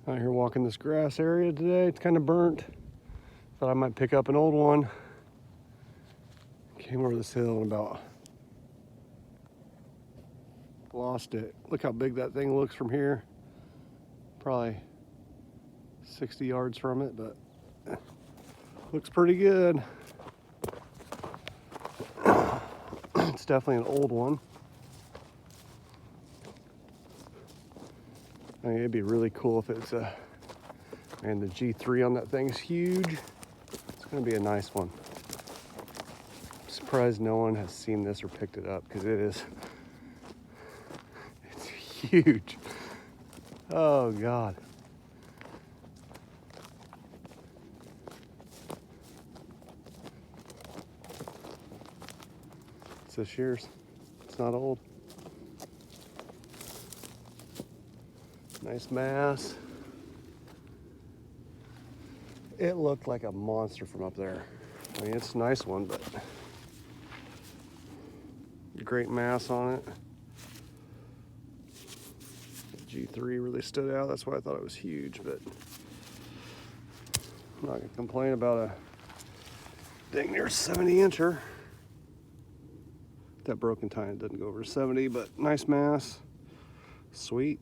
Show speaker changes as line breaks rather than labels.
Out here walking this grass area today. It's kind of burnt. Thought I might pick up an old one. Came over this hill and about lost it. Look how big that thing looks from here. Probably 60 yards from it, but looks pretty good. It's definitely an old one. I mean, it'd be really cool if it's a, and the G3 on that thing's huge. It's gonna be a nice one. I'm surprised no one has seen this or picked it up because it's huge. Oh God. It's this year's. It's not old. Nice mass. It looked like a monster from up there. I mean, it's a nice one, but great mass on it. The G3 really stood out. That's why I thought it was huge, but I'm not gonna complain about a dang near 70 incher. That broken tine doesn't go over 70, but nice mass. Sweet.